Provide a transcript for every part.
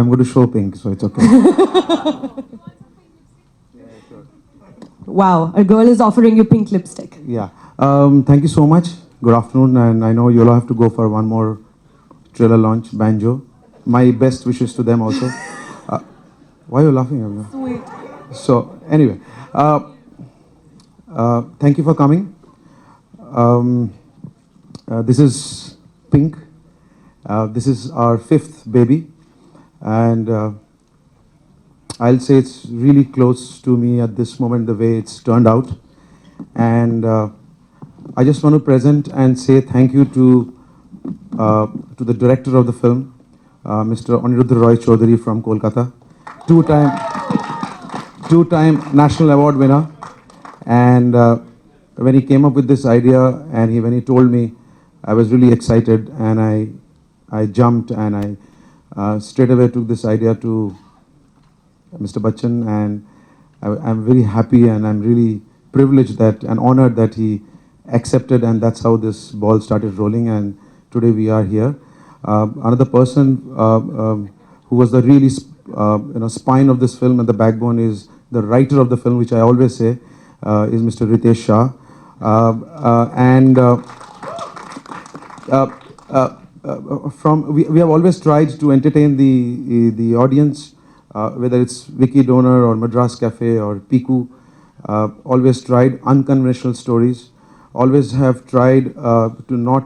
I'm going to show pink, so it's okay. Wow, a girl is offering you pink lipstick. Yeah. Thank you so much. Good afternoon, and I know you'll have to go for one more trailer launch, Banjo. My best wishes to them also. Why are you laughing? Sweet. So, anyway, thank you for coming. This is Pink. This is our fifth baby, and I'll say it's really close to me at this moment, the way it's turned out. And I just want to present and say thank you to the director of the film, Mr. Aniruddha Roy Chaudhary from Kolkata, two-time national award winner. And when he came up with this idea and when he told me, I was really excited, and I jumped, and I straight away took this idea to Mr. Bachchan, and I'm very happy, and I'm really privileged that and honored that he accepted, and that's how this ball started rolling, and today we are here. Another person who was the really spine of this film and the backbone is the writer of the film, which I always say is Mr. Ritesh Shah. We have always tried to entertain the audience, whether it's Vicky Donor or Madras Cafe or Piku. Always tried unconventional stories. Always have tried to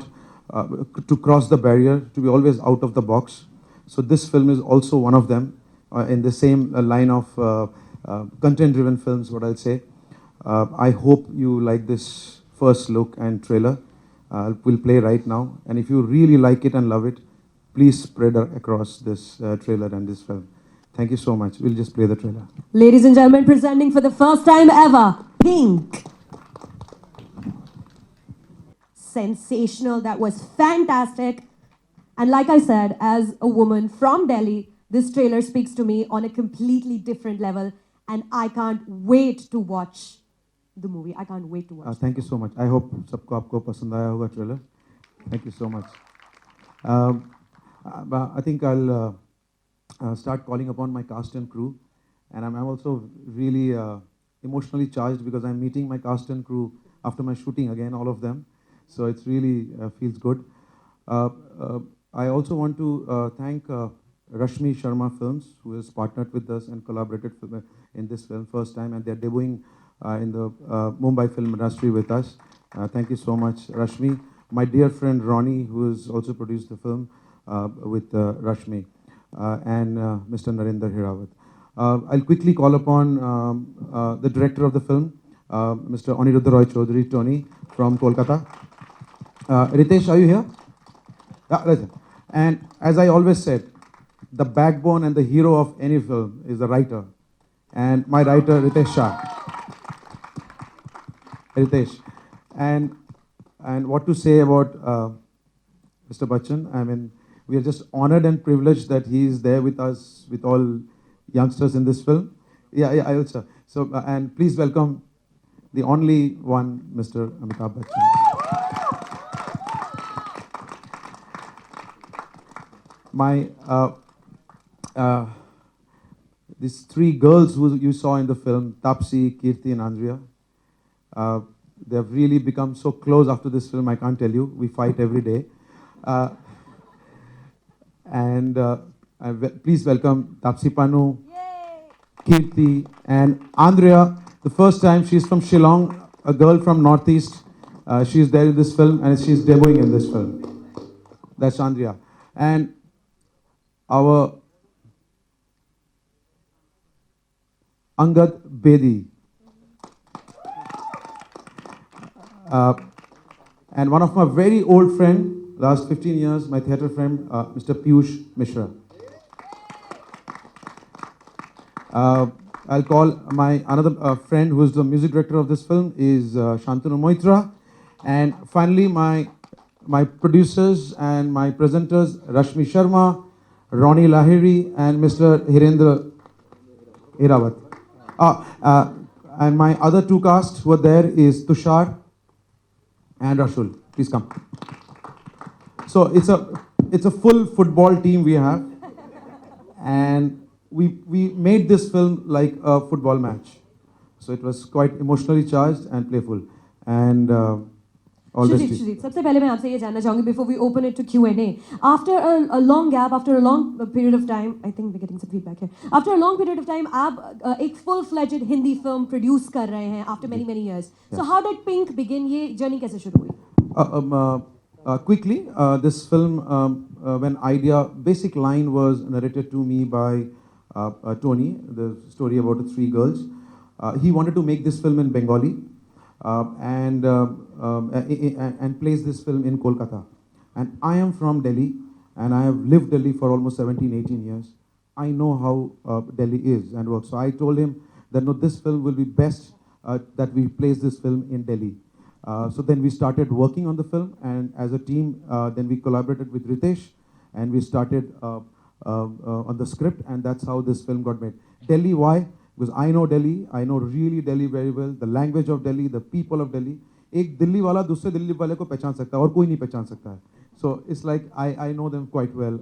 cross the barrier, to be always out of the box. So this film is also one of them, in the same line of content-driven films, what I'll say. I hope you like this first look and trailer. We'll play right now. And if you really like it and love it, please spread across this trailer and this film. Thank you so much. We'll just play the trailer. Ladies and gentlemen, presenting for the first time ever, Pink. Sensational. That was fantastic. And like I said, as a woman from Delhi, this trailer speaks to me on a completely different level. And I can't wait to watch the movie. I can't wait to watch. Thank you so much. I hope सबको आपको पसंद आया होगा trailer. Thank you so much. I think I'll start calling upon my cast and crew, and I'm also really emotionally charged because I'm meeting my cast and crew after my shooting again, all of them. So it's really feels good. I also want to thank Rashmi Sharma Films, who has partnered with us and collaborated in this film first time, and they're debuting in the Mumbai film industry with us. Thank you so much, Rashmi. My dear friend Ronnie, who has also produced the film with Rashmi, and Mr. Narendra Hirawat. I'll quickly call upon the director of the film, Mr. Aniruddha Roy Chaudhary, Tony, from Kolkata. Ritesh, are you here? Yeah, listen. And as I always said, the backbone and the hero of any film is the writer. And my writer, Ritesh Shah. Ritesh. And what to say about Mr. Bachchan? I mean, we are just honored and privileged that he is there with us, with all youngsters in this film. Yeah, I also. So, and please welcome the only one, Mr. Amitabh Bachchan. These three girls who you saw in the film, Tapsee, Kirti, and Andrea, they have really become so close after this film, I can't tell you. We fight every day. Please welcome Taapsee Pannu, Kirti, and Andrea. The first time she's from Shillong, a girl from Northeast. She's there in this film, and she's debuting in this film. That's Andrea. And our Angad Bedi. And one of my very old friend, last 15 years, my theatre friend, Mr. Piyush Mishra. I'll call my another friend who is the music director of this film is Shantanu Moitra. And finally, my producers and my presenters, Rashmi Sharma, Ronnie Lahiri, and Mr. Hirendra Hirawat. And my other two casts who are there is Tushar and Rashul. Please come. So it's a full football team we have. and we made this film like a football match. So it was quite emotionally charged and playful. And all this. Shoojit, सबसे पहले मैं आपसे ये जानना चाहूँगी before we open it to Q&A. After a long gap, after a long period of time, I think we're getting some feedback here. After a long period of time, आप एक full-fledged Hindi film produce कर रहे हैं after many years. So how did Pink begin? ये journey कैसे शुरू हुई? Quickly, this film, when idea, basic line was narrated to me by Tony, the story about the three girls. He wanted to make this film in Bengali and place this film in Kolkata. And I am from Delhi, and I have lived Delhi for almost 17, 18 years. I know how Delhi is and works. So I told him that no, this film will be best that we place this film in Delhi. So then we started working on the film, and as a team, then we collaborated with Ritesh, and we started on the script, and that's how this film got made. Delhi, why? Because I know Delhi, I know really Delhi very well, the language of Delhi, the people of Delhi. एक दिल्ली वाला दूसरे दिल्ली वाले को पहचान सकता है और कोई नहीं पहचान सकता है. So it's like I know them quite well,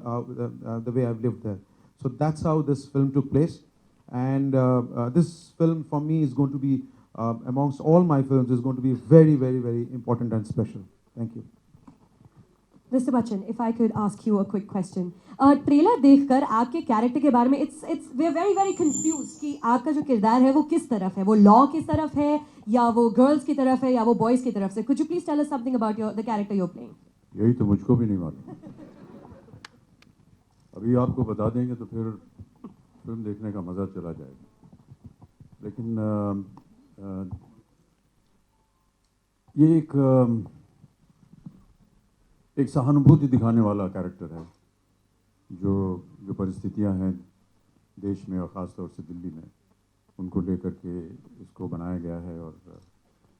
the way I've lived there. So that's how this film took place, and this film for me is going to be amongst all my films is going to be very, very, very important and special. Thank you. Mr. Bachchan, if I could ask you a quick question. Trailer देखकर आपके character के बारे में we are very very confused कि आपका जो किरदार है वो किस तरफ है, वो लॉ की तरफ है या वो गर्ल्स की तरफ है या वो बॉयज की तरफ से. Could you please tell us something about the character you're playing? यही तो मुझको भी नहीं मालूम. अभी आपको बता देंगे तो फिर फिल्म देखने का मज़ा चला जाएगा. लेकिन ये एक सहानुभूति दिखाने वाला कैरेक्टर है. जो परिस्थितियां हैं देश में और ख़ास तौर से दिल्ली में, उनको लेकर के इसको बनाया गया है और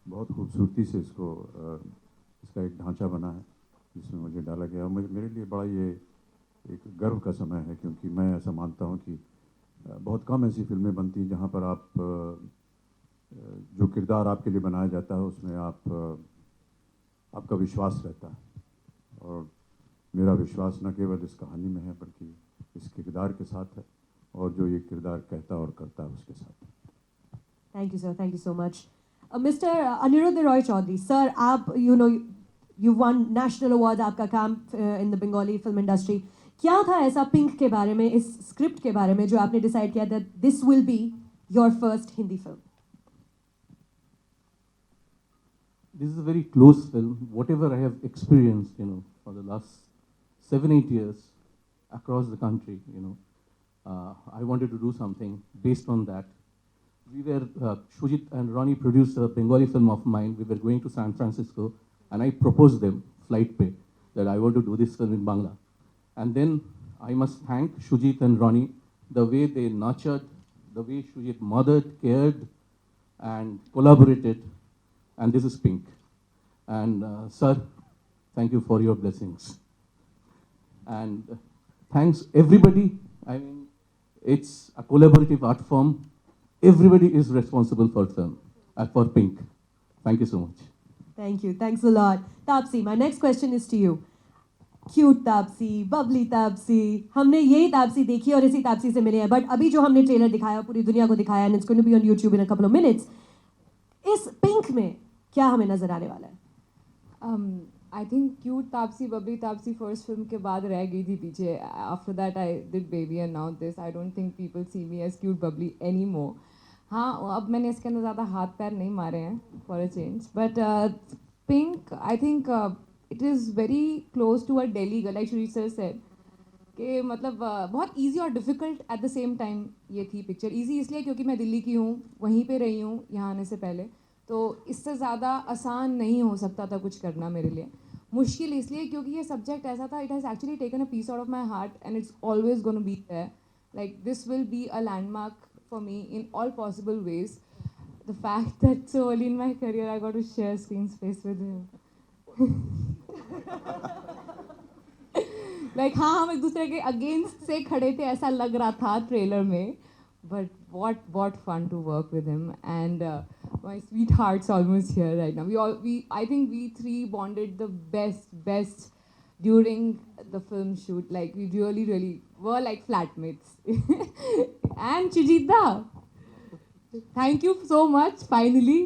बहुत खूबसूरती से इसका एक ढांचा बना है जिसमें मुझे डाला गया. और मेरे लिए बड़ा ये एक गर्व का समय है, क्योंकि मैं ऐसा मानता हूँ कि बहुत कम ऐसी फिल्में बनती हैं जहाँ पर आप जो किरदार आपके लिए बनाया जाता है उसमें आपका विश्वास रहता है. और मेरा विश्वास न केवल इस कहानी में है बल्कि इस किरदार के साथ है और जो ये किरदार कहता और करता है उसके साथ है. Thank you, sir. Thank you so much. Mr. Aniruddha Roy Chaudhary, sir, आप you won national awards, आपका काम in the Bengali film industry. क्या था ऐसा पिंक के बारे में, इस स्क्रिप्ट के बारे में जो आपने डिसाइड किया that this will be your first Hindi film? This is a very close film. Whatever I have experienced, for the last 7-8 years across the country, I wanted to do something based on that. We were, Shoojit and Ronnie produced a Bengali film of mine. We were going to San Francisco, and I proposed them, flight pay, that I want to do this film in Bangla. And then I must thank Shoojit and Ronnie, the way they nurtured, the way Shoojit mothered, cared, and collaborated. And this is Pink. And sir, thank you for your blessings. And thanks everybody. I mean, it's a collaborative art form. Everybody is responsible for film, for Pink. Thank you so much. Thank you. Thanks a lot. Tapsee, my next question is to you. Cute Tapsee, bubbly Tapsee. हमने यही Tapsee देखी और इसी Tapsee से मिले हैं. But अभी जो हमने ट्रेलर दिखाया पूरी दुनिया को दिखाया, and it's going to be on YouTube in a couple of minutes. इस Pink में क्या हमें नजर आने वाला है? I think cute Tapsee, bubbly Tapsee first film के बाद रह गई थी पीछे. After that I did Baby and now this. I don't think people see me as cute bubbly anymore. हाँ, अब मैंने इसके अंदर ज़्यादा हाथ पैर नहीं मारे हैं for a change. But Pink, I think it is very close to a Delhi girl, like Shoojit sir said. कि मतलब बहुत easy और difficult at the same time ये थी picture. Easy इसलिए क्योंकि मैं दिल्ली की हूँ, वहीं पे रही हूँ यहाँ आने से पहले. तो इससे ज़्यादा आसान नहीं हो सकता था कुछ करना मेरे लिए. मुश्किल इसलिए क्योंकि ये सब्जेक्ट ऐसा था, it has actually taken a piece out of my heart and it's always going to be there. Like this will be a landmark for me in all possible ways. The fact that so early in my career I got to share screen space with him. Like हाँ हम एक दूसरे के against से खड़े थे ऐसा लग रहा था ट्रेलर में. But what fun to work with him, and my sweetheart's almost here right now. I think we three bonded the best during the film shoot. Like we really were like flatmates. And Chujita, thank you so much. Finally,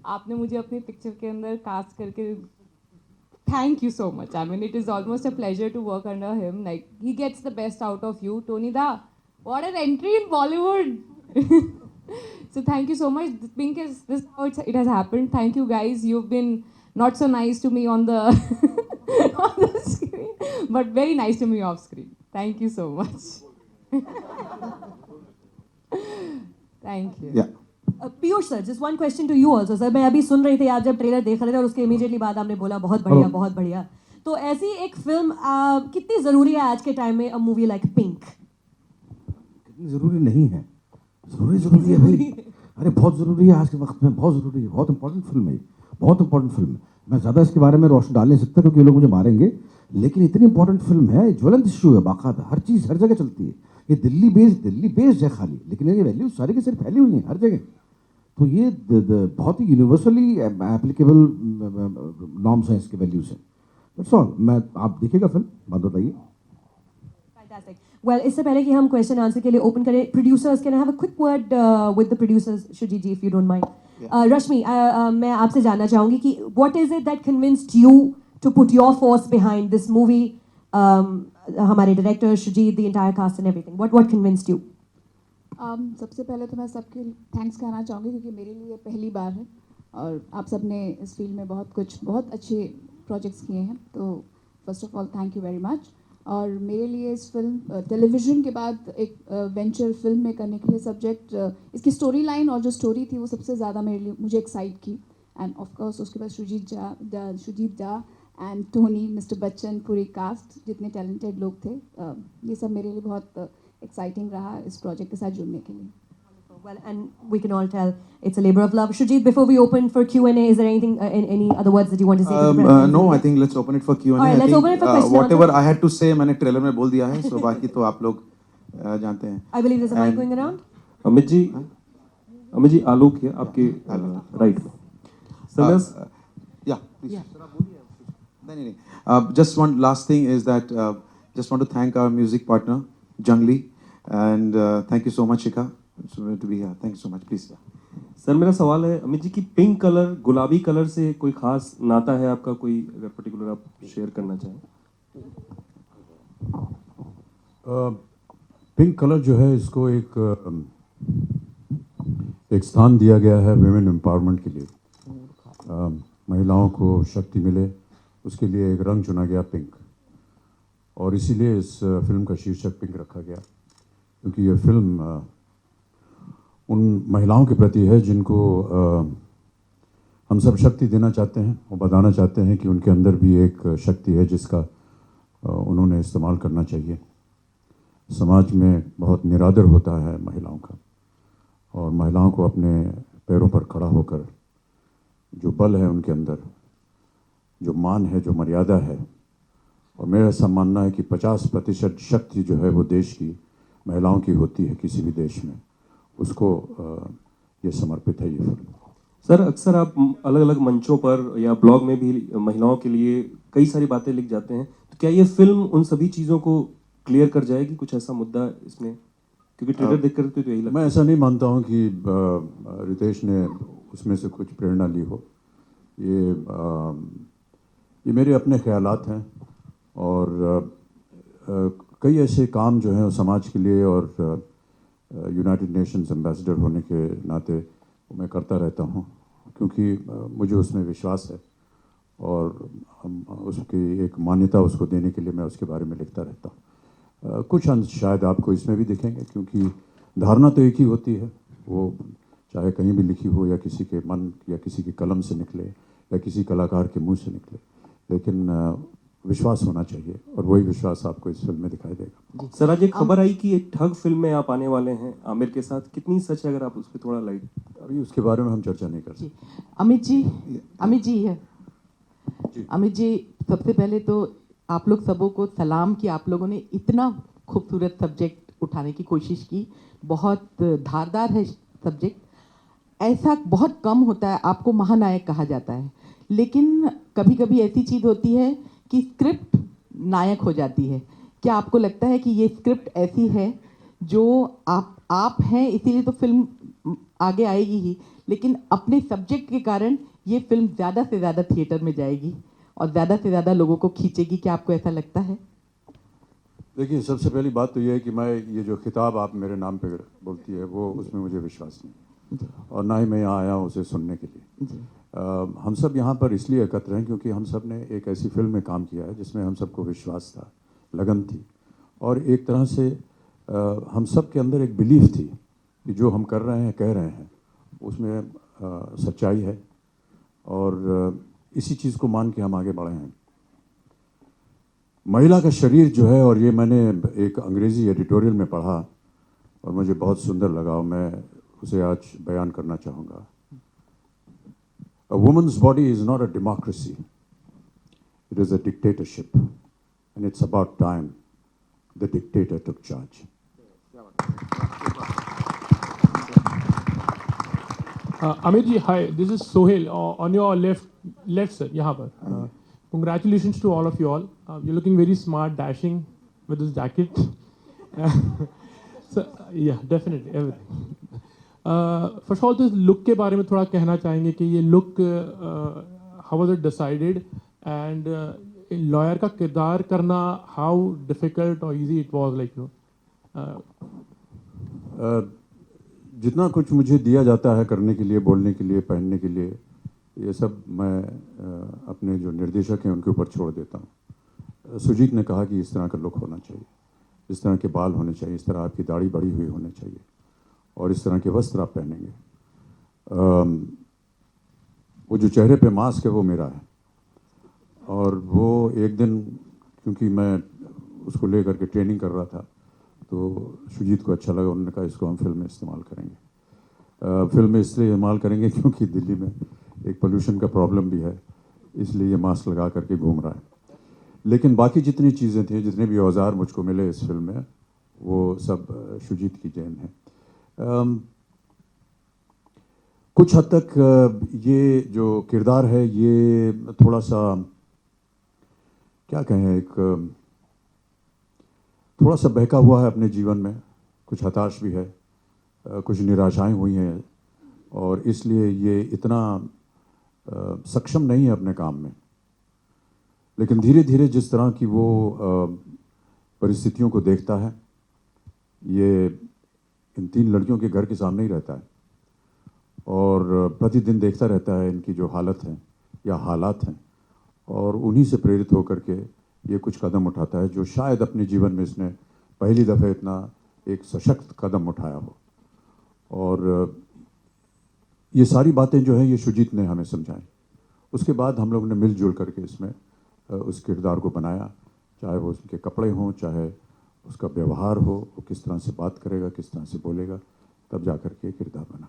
आपने मुझे अपने picture के अंदर cast करके thank you so much. I mean, it is almost a pleasure to work under him. Like, he gets the best out of you. Tony Da, what an entry in Bollywood. So thank you so much. Pink is this is how it has happened. Thank you guys. You've been not so nice to me on the on the screen, but very nice to me off screen. Thank you so much. Thank you. Yeah. Piyush sir, just one question to you also sir. मैं अभी सुन रही थी, आप जब trailer देख रहे थे और उसके इमीडिएटली बाद आपने बोला बहुत बढ़िया बहुत बढ़िया. तो ऐसी एक फिल्म कितनी ज़रूरी है आज के टाइम में, अ मूवी लाइक पिंक? कितनी ज़रूरी नहीं है, ज़रूरी है भाई. अरे बहुत ज़रूरी है आज के वक्त में, बहुत ज़रूरी है. बहुत इंपॉर्टेंट फिल्म है, बहुत इंपॉर्टेंट फिल्म है. मैं ज़्यादा इसके बारे में रोशनी डाल नहीं सकता क्योंकि ये लोग मुझे मारेंगे, लेकिन इतनी इंपॉर्टेंट फिल्म है, ज्वलंत इशू है, बाकायदा हर चीज़ हर जगह चलती है. ये दिल्ली बेस्ड है खाली, लेकिन ये वैल्यूज सारी की सारी फैली हुई हैं हर जगह. तो ये बहुत ही यूनिवर्सली एप्लीकेबल नॉर्म्स हैं, इसके वैल्यूज हैं. That's all. मैं आप देखिएगा फिल्म, बात बताइए. Fantastic. Well, इससे पहले कि हम क्वेश्चन आंसर के लिए ओपन करें, producers can I have a quick word with the producers, Shoojit ji, if you don't mind. Rashmi, मैं आपसे जानना चाहूंगी कि what is it that convinced you to put your force behind this movie? हमारे director Shoojit, the entire cast and everything, what convinced you? सबसे पहले तो मैं सबके थैंक्स कहना चाहूँगी क्योंकि मेरे लिए पहली बार है और आप सब ने इस फील्ड में बहुत अच्छे प्रोजेक्ट्स किए हैं. तो first of all thank you very much. और मेरे लिए इस फिल्म टेलीविज़न के बाद एक वेंचर फिल्म में करने के लिए सब्जेक्ट, इसकी स्टोरी लाइन और जो स्टोरी थी वो सबसे ज़्यादा मुझे एक्साइट की. एंड ऑफ कोर्स उसके बाद शुजीत दा एंड टोनी, मिस्टर बच्चन, पूरी कास्ट, जितने टैलेंटेड लोग थे, ये सब मेरे लिए बहुत एक्साइटिंग रहा इस प्रोजेक्ट के साथ जुड़ने के लिए. Well, and we can all tell it's a labor of love. Shujit, before we open for Q&A, is there anything, any other words that you want to say? To the No, I think let's open it for Q&A. All right, let's open it for question and Whatever answer. I had to say, मैंने trailer में बोल दिया है, so बाकी तो आप लोग जानते हैं. I believe there's a mic And- going around. Amit ji आलोक है आपके राइट में. Yeah, please. नहीं. Just one last thing is that just want to thank our music partner Jungli, and thank you so much, Shika, to be here. Thank you so much. Please. Sir मेरा सवाल है अमित जी की pink colour, गुलाबी colour से कोई खास नाता है आपका, कोई अगर पर्टिकुलर आप शेयर करना चाहें? पिंक कलर जो है इसको एक स्थान दिया गया है विमेन एम्पावरमेंट के लिए. महिलाओं को शक्ति मिले, उसके लिए एक रंग चुना गया पिंक, और इसीलिए इस फिल्म का शीर्षक पिंक रखा गया, क्योंकि ये फिल्म उन महिलाओं के प्रति है जिनको हम सब शक्ति देना चाहते हैं और बताना चाहते हैं कि उनके अंदर भी एक शक्ति है जिसका उन्होंने इस्तेमाल करना चाहिए. समाज में बहुत निरादर होता है महिलाओं का, और महिलाओं को अपने पैरों पर खड़ा होकर जो बल है उनके अंदर, जो मान है, जो मर्यादा है, और मेरा ऐसा मानना है कि 50% शक्ति जो है वो देश की महिलाओं की होती है, किसी भी देश में, उसको ये समर्पित है ये फिल्म. सर अक्सर आप अलग अलग मंचों पर या ब्लॉग में भी महिलाओं के लिए कई सारी बातें लिख जाते हैं, तो क्या ये फिल्म उन सभी चीज़ों को क्लियर कर जाएगी? कुछ ऐसा मुद्दा इसमें, क्योंकि ट्रेलर देख कर तो यही लगता है. मैं ऐसा नहीं मानता हूँ कि रितेश ने उसमें से कुछ प्रेरणा ली हो. ये मेरे अपने ख्यालात हैं, और कई ऐसे काम जो हैं समाज के लिए और यूनाइटेड नेशंस एम्बेसडर होने के नाते मैं करता रहता हूँ, क्योंकि मुझे उसमें विश्वास है, और उसकी एक मान्यता उसको देने के लिए मैं उसके बारे में लिखता रहता हूँ. कुछ अंश शायद आपको इसमें भी दिखेंगे, क्योंकि धारणा तो एक ही होती है, वो चाहे कहीं भी लिखी हो, या किसी के मन या किसी की कलम से निकले या किसी कलाकार के मुंह से निकले, लेकिन विश्वास होना चाहिए, और वही विश्वास आपको इस फिल्म में दिखाई देगा. सर आज एक खबर आई कि एक ठग फिल्म में आप आने वाले हैं आमिर के साथ, कितनी सच है? अगर आप उस पर थोड़ा लाइट. अभी उसके बारे में हम चर्चा नहीं कर सकते. अमित जी है. अमित जी, सबसे पहले तो आप लोग सबों को सलाम कि आप लोगों ने इतना खूबसूरत सब्जेक्ट उठाने की कोशिश की. बहुत धारदार है सब्जेक्ट, ऐसा बहुत कम होता है. आपको महानायक कहा जाता है, लेकिन कभी कभी ऐसी चीज़ होती है कि स्क्रिप्ट नायक हो जाती है। क्या आपको लगता है कि ये स्क्रिप्ट ऐसी है जो आप हैं इसीलिए तो फिल्म आगे आएगी ही, लेकिन अपने सब्जेक्ट के कारण ये फिल्म ज़्यादा से ज़्यादा थिएटर में जाएगी और ज़्यादा से ज़्यादा लोगों को खींचेगी? क्या आपको ऐसा लगता है? देखिए, सबसे पहली बात तो ये है कि मैं ये जो खिताब आप मेरे नाम पे बोलती है वो उसमें मुझे विश्वास नहीं, और ना ही मैं यहाँ आया हूँ उसे सुनने के लिए। हम सब यहाँ पर इसलिए एकत्र हैं क्योंकि हम सब ने एक ऐसी फिल्म में काम किया है जिसमें हम सबको विश्वास था, लगन थी, और एक तरह से हम सब के अंदर एक बिलीफ थी कि जो हम कर रहे हैं, कह रहे हैं, उसमें सच्चाई है, और इसी चीज़ को मान के हम आगे बढ़े हैं। महिला का शरीर जो है, और ये मैंने एक अंग्रेज़ी एडिटोरियल में पढ़ा और मुझे बहुत सुंदर लगा, और मैं उसे आज बयान करना चाहूँगा। A woman's body is not a democracy. It is a dictatorship. And it's about time the dictator took charge. Amit ji, hi. This is Sohail. On your left sir, यहाँ पर. Congratulations to all of you all. You're looking very smart, dashing with this jacket. So, yeah, definitely everything. First of all तो इस look के बारे में थोड़ा कहना चाहेंगे कि ये look how was it decided, and lawyer का किरदार करना हाउ डिफिकल्ट और easy it was, like you जितना कुछ मुझे दिया जाता है करने के लिए, बोलने के लिए, पहनने के लिए, ये सब मैं अपने जो निर्देशक हैं उनके ऊपर छोड़ देता हूँ। सुजीत ने कहा कि इस तरह का लुक होना चाहिए, इस तरह के बाल होने चाहिए, इस तरह आपकी दाढ़ी बड़ी हुई होनी चाहिए, और इस तरह के वस्त्र आप पहनेंगे। वो जो चेहरे पे मास्क है वो मेरा है, और वो एक दिन क्योंकि मैं उसको लेकर के ट्रेनिंग कर रहा था तो सुजीत को अच्छा लगा, उन्होंने कहा इसको हम फिल्म में इस्तेमाल करेंगे। फिल्म में इसलिए इस्तेमाल करेंगे क्योंकि दिल्ली में एक पोल्यूशन का प्रॉब्लम भी है, इसलिए ये मास्क लगा करके घूम रहा है। लेकिन बाकी जितनी चीज़ें थी, जितने भी औजार मुझको मिले इस फिल्म में, वो सब सुजीत की देन है। कुछ हद तक ये जो किरदार है ये थोड़ा सा क्या कहें, एक थोड़ा सा बहका हुआ है अपने जीवन में, कुछ हताश भी है, कुछ निराशाएं हुई हैं, और इसलिए ये इतना सक्षम नहीं है अपने काम में। लेकिन धीरे धीरे जिस तरह की वो परिस्थितियों को देखता है, ये इन 3 लड़कियों के घर के सामने ही रहता है और प्रतिदिन देखता रहता है इनकी जो हालत है या हालात हैं, और उन्हीं से प्रेरित होकर के ये कुछ कदम उठाता है जो शायद अपने जीवन में इसने पहली दफ़े इतना एक सशक्त कदम उठाया हो। और ये सारी बातें जो हैं ये सुजीत ने हमें समझाई। उसके बाद हम लोगों ने मिलजुल करके इसमें उस किरदार को बनाया, चाहे वो उसके कपड़े हों, चाहे उसका व्यवहार हो, वो किस तरह से बात करेगा, किस तरह से बोलेगा, तब जा कर के किरदार बना।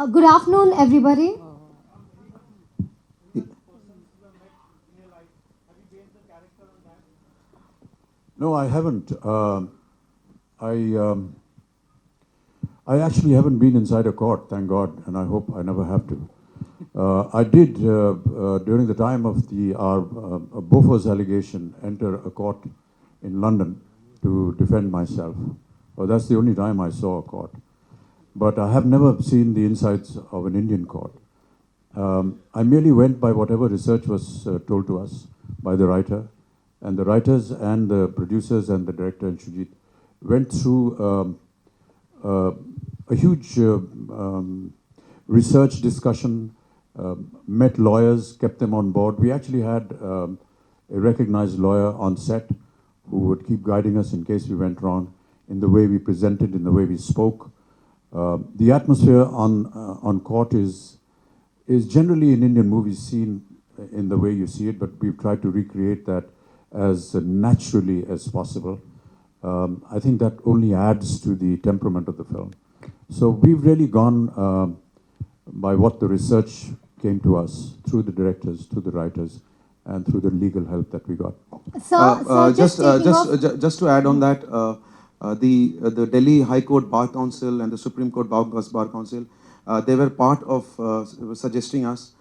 Good afternoon, everybody. No, I haven't. I actually haven't been inside a court, thank God, and I hope I never have to. I did, during the time of our Bofors allegation, enter a court in London to defend myself. Well, that's the only time I saw a court. But I have never seen the insides of an Indian court. I merely went by whatever research was told to us by the writer, and the writers and the producers and the director and Shoojit went through a huge research discussion, met lawyers, kept them on board. We actually had a recognized lawyer on set who would keep guiding us in case we went wrong in the way we presented, in the way we spoke. The atmosphere on court is generally in Indian movies seen in the way you see it, but we've tried to recreate that as naturally as possible. I think that only adds to the temperament of the film. So we've really gone by what the research came to us through the directors, through the writers, and through the legal help that we got. Just to add on that, the Delhi High Court Bar Council and the Supreme Court Bar Council, they were part of suggesting us.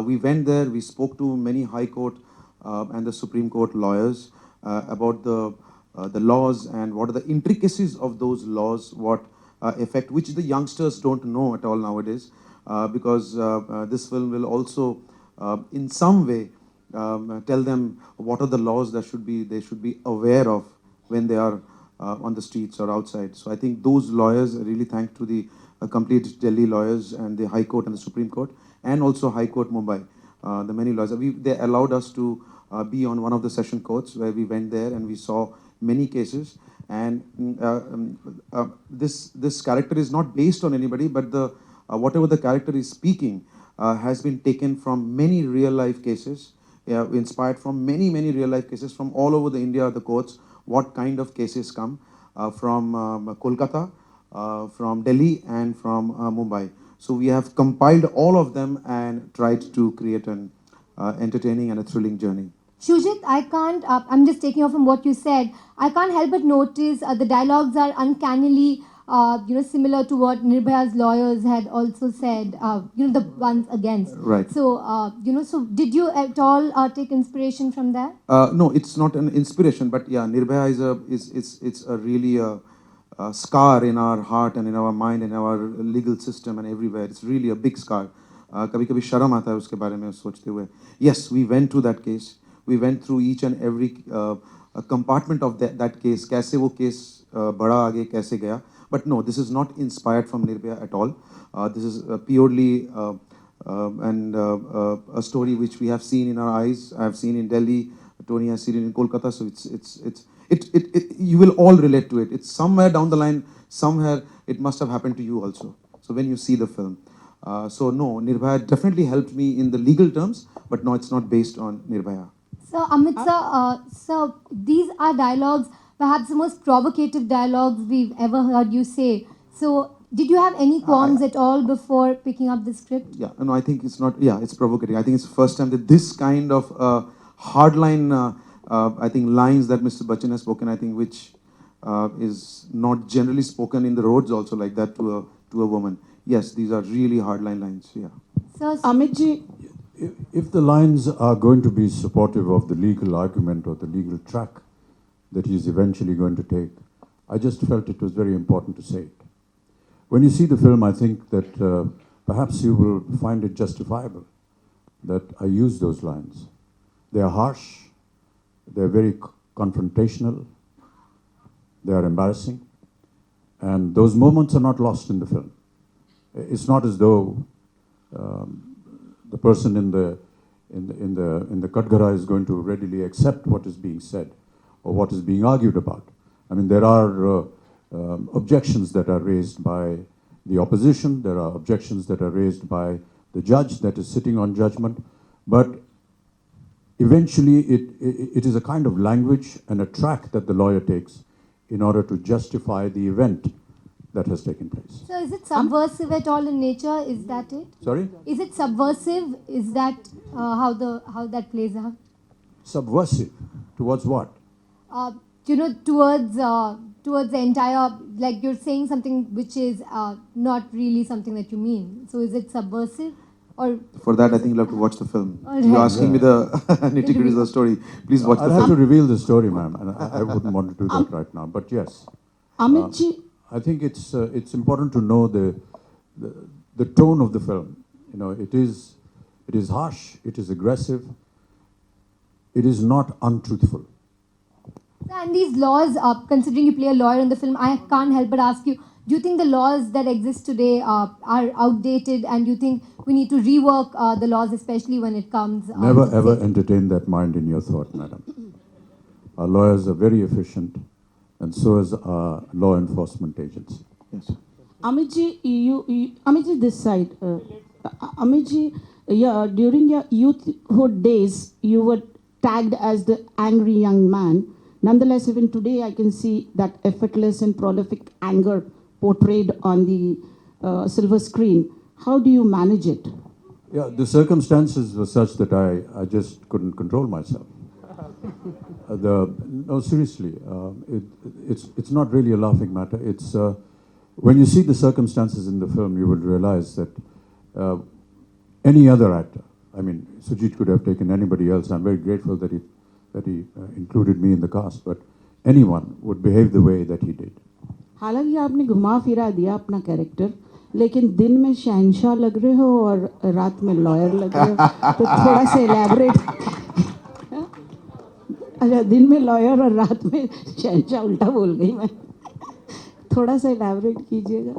We went there, we spoke to many High Court and the Supreme Court lawyers about the laws and what are the intricacies of those laws, what effect, which the youngsters don't know at all nowadays, because this film will also, in some way, tell them what are the laws that they should be aware of when they are on the streets or outside. So I think those lawyers, really thank to the complete Delhi lawyers and the High Court and the Supreme Court, and also High Court Mumbai, the many lawyers. They allowed us to be on one of the session courts where we went there and we saw many cases. And this character is not based on anybody, but whatever the character is speaking has been taken from many real life cases, inspired from many real life cases from all over the India, the courts, what kind of cases come from Kolkata, from Delhi, and from Mumbai. So we have compiled all of them and tried to create an entertaining and a thrilling journey. Shoojit, I can't, I'm just taking off from what you said. I can't help but notice the dialogues are uncannily, similar to what Nirbhaya's lawyers had also said, the ones against. Right. So, so did you at all take inspiration from that? No, it's not an inspiration, but yeah, Nirbhaya it's a really a scar in our heart and in our mind and our legal system and everywhere. It's really a big scar. कभी-कभी शर्म आता है उसके बारे में सोचते हुए. Yes, we went through that case. We went through each and every compartment of that case. कैसे वो case बढ़ा आगे कैसे गया. But no, this is not inspired from Nirbhaya at all. This is purely a story which we have seen in our eyes. I have seen in Delhi. Tony has seen it in Kolkata. So you will all relate to it. It's somewhere down the line, somewhere it must have happened to you also. So when you see the film. So no, Nirbhaya definitely helped me in the legal terms, but no, it's not based on Nirbhaya. So Amit sir, these are dialogues, perhaps the most provocative dialogues we've ever heard you say. So did you have any qualms at all before picking up the script? Yeah, no, I think it's not, yeah, it's provocative. I think it's the first time that this kind of hardline, I think lines that Mr. Bachchan has spoken, I think, which is not generally spoken in the roads also like that to a woman. Yes, these are really hardline lines, yeah. So, Amit ji, If the lines are going to be supportive of the legal argument or the legal track that he's eventually going to take, I just felt it was very important to say it. When you see the film, I think that perhaps you will find it justifiable that I use those lines. They are harsh, they are very confrontational, they are embarrassing, and those moments are not lost in the film. It's not as though the person in the Katghara is going to readily accept what is being said or what is being argued about. I mean, there are objections that are raised by the opposition, there are objections that are raised by the judge that is sitting on judgment, but eventually it is a kind of language and a track that the lawyer takes in order to justify the event that has taken place. so is it subversive at all in nature? Is that it? Sorry? Is it subversive? Is that how that plays out? Subversive? Towards what? Towards the entire, like you're saying something which is not really something that you mean. So is it subversive? Or For that, I think you'll have to watch the film. All You're right. asking me the nitty-gritty of the story. Please watch the I'll have to film. reveal the story, ma'am, and I wouldn't want to do that right now. But yes, Amit ji, I think it's important to know the tone of the film. You know, it is harsh, it is aggressive, it is not untruthful. and these laws, considering you play a lawyer in the film, I can't help but ask you, do you think the laws that exist today are outdated, and do you think we need to rework the laws, especially when it comes Never to ever safety? entertain that mind in your thought, madam. Our lawyers are very efficient, and so is our law enforcement agency. Yes. Amit ji, Amit ji, this side. Amit ji, yeah, during your youthhood days, you were tagged as the angry young man. Nonetheless, even today, I can see that effortless and prolific anger portrayed on the silver screen. How do you manage it? Yeah, the circumstances were such that I just couldn't control myself. No, seriously, it's not really a laughing matter. It's when you see the circumstances in the film, you will realize that any other actor, I mean, Shoojit could have taken anybody else. I'm very grateful that he included me in the cast, but anyone would behave the way that he did. हालांकि आपने घुमा फिरा दिया अपना character, लेकिन दिन में शहंशाह लग रहे हो और रात में लॉयर लग रहे हो, तो थोड़ा सा एलैबोरेट. अच्छा, दिन में लॉयर और रात में शहंशाह, उल्टा बोल गई मैं. थोड़ा सा एलैबोरेट कीजिएगा.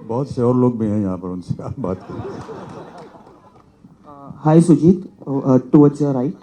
बहुत से और लोग भी हैं यहाँ पर, उनसे आप बात करें. Hi Sujit, towards your right.